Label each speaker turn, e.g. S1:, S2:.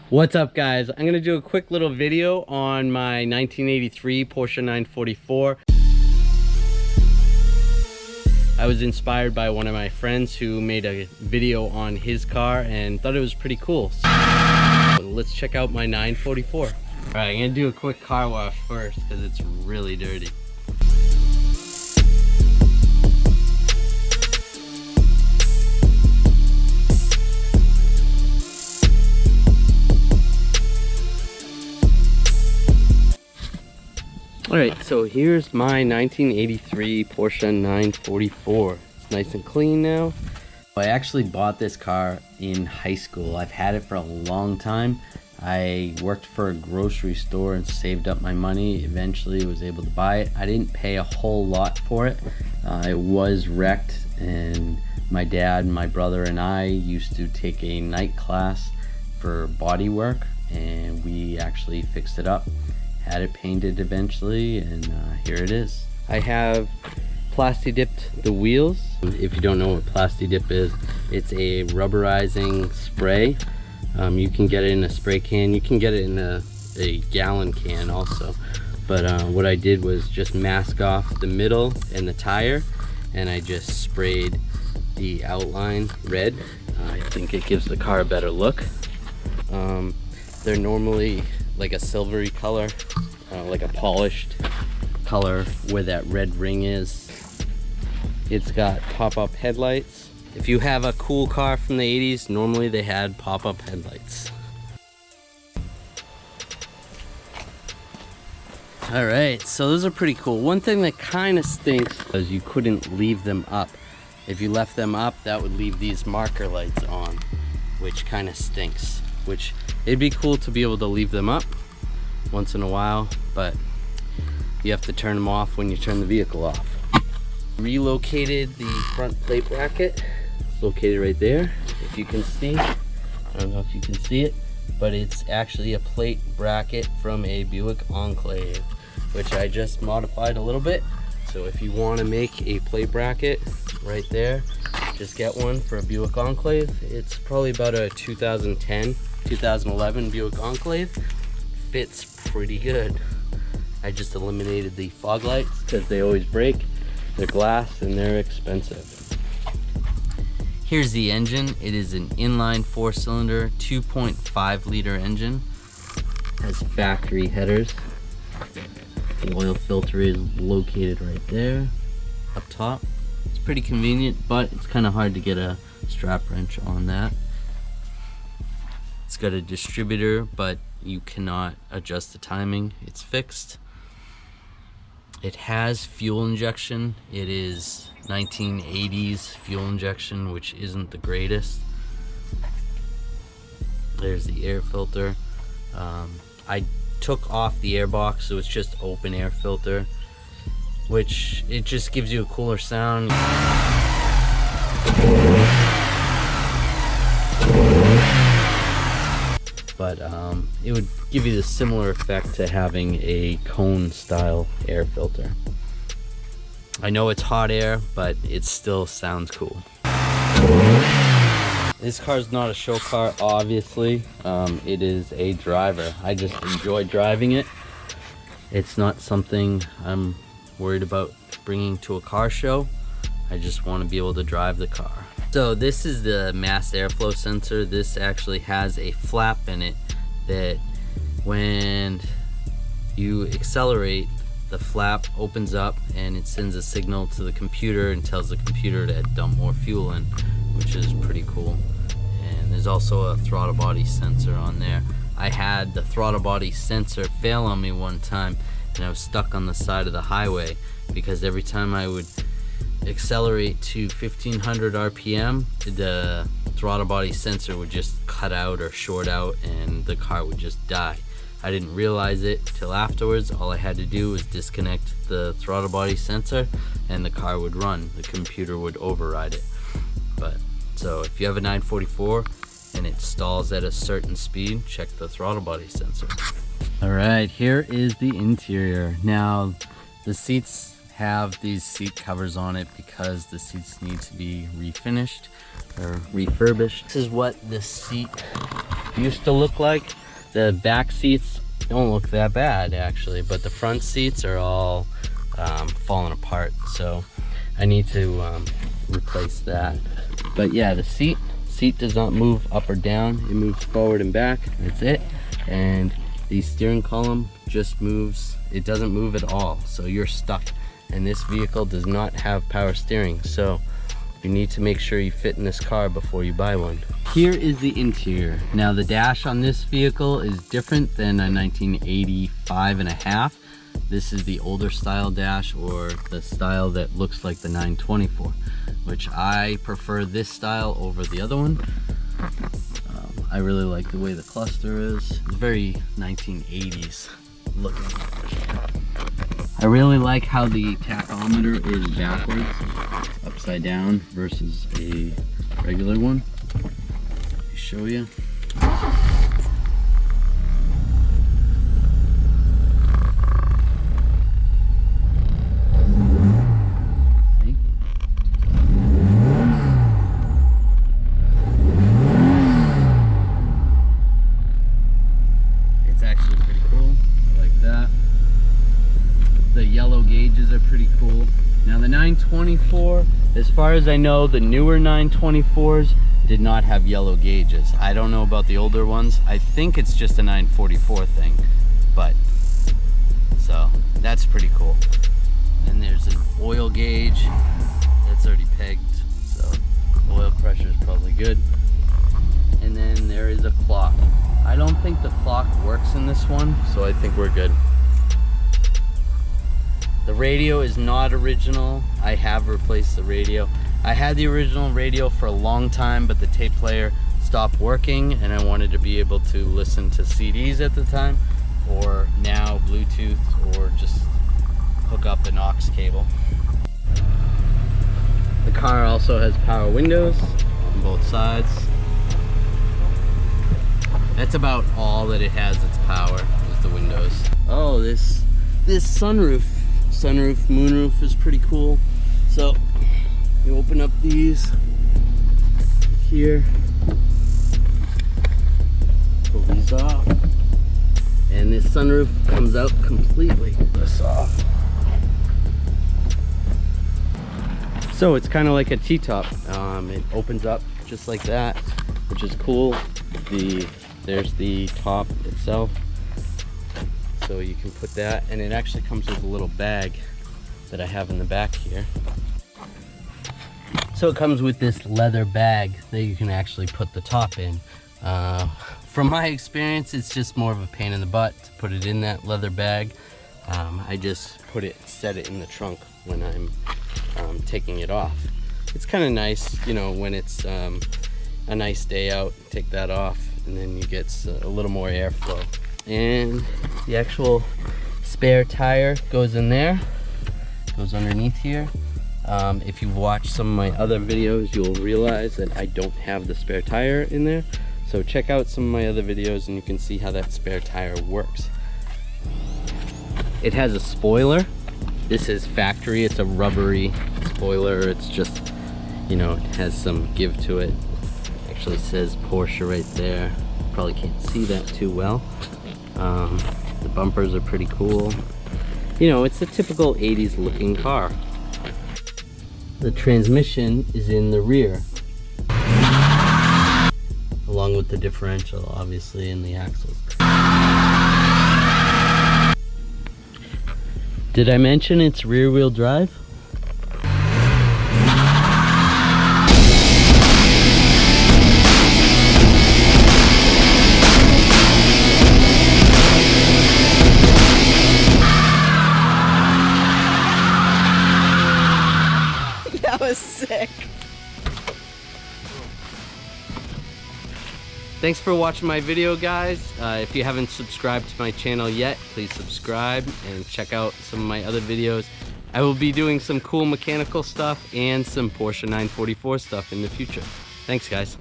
S1: What's up, guys? I'm gonna do a quick little video on my 1983 Porsche 944. I was inspired by one of my friends who made a video on his car and thought it was pretty cool. So let's check out my 944. All right, I'm gonna do a quick car wash first because it's really dirty. Alright, so here's my 1983 Porsche 944. It's nice and clean now. I actually bought this car in high school. I've had it for a long time. I worked for a grocery store and saved up my money. Eventually was able to buy it. I didn't pay a whole lot for it. It was wrecked, and my dad, my brother, and I used to take a night class for body work, and we actually fixed it up. Had it painted eventually, and here it is. I have plasti dipped the wheels. If you don't know what plasti dip is, it's a rubberizing spray. You can get it in a spray can, you can get it in a gallon can also, but what I did was just mask off the middle and the tire, and I just sprayed the outline red. I think it gives the car a better look. They're normally like a silvery color, like a polished color where that red ring is. It's got pop-up headlights. If you have a cool car from the 80s, normally they had pop-up headlights. Alright, so those are pretty cool. One thing that kind of stinks is you couldn't leave them up. If you left them up, that would leave these marker lights on, which kind of stinks. Which it'd be cool to be able to leave them up once in a while, but you have to turn them off when you turn the vehicle off. Relocated the front plate bracket. It's located right there, if you can see. I don't know if you can see it, but it's actually a plate bracket from a Buick Enclave, which I just modified a little bit. So if you want to make a plate bracket right there, just get one for a Buick Enclave. It's probably about a 2011 Buick Enclave. Fits pretty good. I just eliminated the fog lights because they always break. They're glass and they're expensive. Here's the engine. It is an inline 4-cylinder 2.5 liter engine. Has factory headers. The oil filter is located right there up top. It's pretty convenient, but it's kind of hard to get a strap wrench on that. It's got a distributor, but you cannot adjust the timing. It's fixed. It has fuel injection. It is 1980s fuel injection, which isn't the greatest. There's the air filter. I took off the air box, so it's just open air filter, which it just gives you a cooler sound. But it would give you the similar effect to having a cone style air filter. I know it's hot air, but it still sounds cool. This car's not a show car, obviously. It is a driver. I just enjoy driving it. It's not something I'm worried about bringing to a car show. I just want to be able to drive the car. So this is the mass airflow sensor. This actually has a flap in it that when you accelerate, the flap opens up and it sends a signal to the computer and tells the computer to dump more fuel in, which is pretty cool. And there's also a throttle body sensor on there. I had the throttle body sensor fail on me one time, and I was stuck on the side of the highway because every time I would accelerate to 1500 RPM, the throttle body sensor would just cut out or short out and the car would just die. I didn't realize it till afterwards. All I had to do was disconnect the throttle body sensor and the car would run. The computer would override it. But so if you have a 944 and it stalls at a certain speed, check the throttle body sensor. All right, here is the interior. Now the seats have these seat covers on it because the seats need to be refinished or refurbished. This is what the seat used to look like. The back seats don't look that bad actually, but the front seats are all falling apart, so I need to replace that. But yeah, the seat does not move up or down, it moves forward and back, that's it. And the steering column just moves, it doesn't move at all, so you're stuck. And this vehicle does not have power steering, so you need to make sure you fit in this car before you buy one. Here is the interior. Now the dash on this vehicle is different than a 1985 and a half. This is the older style dash, or the style that looks like the 924, which I prefer this style over the other one. I really like the way the cluster is. It's very 1980s looking. I really like how the tachometer is backwards. It's upside down versus a regular one. Let me show you. The yellow gauges are pretty cool. Now the 924, as far as I know, the newer 924s did not have yellow gauges. I don't know about the older ones. I think it's just a 944 thing, but so that's pretty cool. And there's an oil gauge that's already pegged, so oil pressure is probably good. And then there is a clock. I don't think the clock works in this one, so I think we're good. The radio is not original. I have replaced the radio. I had the original radio for a long time, but the tape player stopped working and I wanted to be able to listen to CDs at the time, or now Bluetooth, or just hook up an aux cable. The car also has power windows on both sides. That's about all that it has. Its power is the windows. Oh, this sunroof, moonroof is pretty cool. So you open up these here, pull these off, and this sunroof comes out completely. This off. So it's kind of like a T-top. It opens up just like that, which is cool. There's the top itself, so you can put that, and it actually comes with a little bag that I have in the back here. So it comes with this leather bag that you can actually put the top in. From my experience, it's just more of a pain in the butt to put it in that leather bag. I just set it in the trunk when I'm taking it off. It's kind of nice, you know, when it's a nice day out, take that off, and then you get a little more airflow. And the actual spare tire goes in there, goes underneath here. If you've watched some of my other videos, you'll realize that I don't have the spare tire in there. So check out some of my other videos and you can see how that spare tire works. It has a spoiler. This is factory, it's a rubbery spoiler. It's just, you know, it has some give to it. Actually says Porsche right there. Probably can't see that too well. The bumpers are pretty cool. You know, it's a typical 80s looking car. The transmission is in the rear, along with the differential, obviously, and the axles. Did I mention it's rear-wheel drive?
S2: That was sick.
S1: Thanks for watching my video, guys. If you haven't subscribed to my channel yet, please subscribe and check out some of my other videos. I will be doing some cool mechanical stuff and some Porsche 944 stuff in the future. Thanks, guys.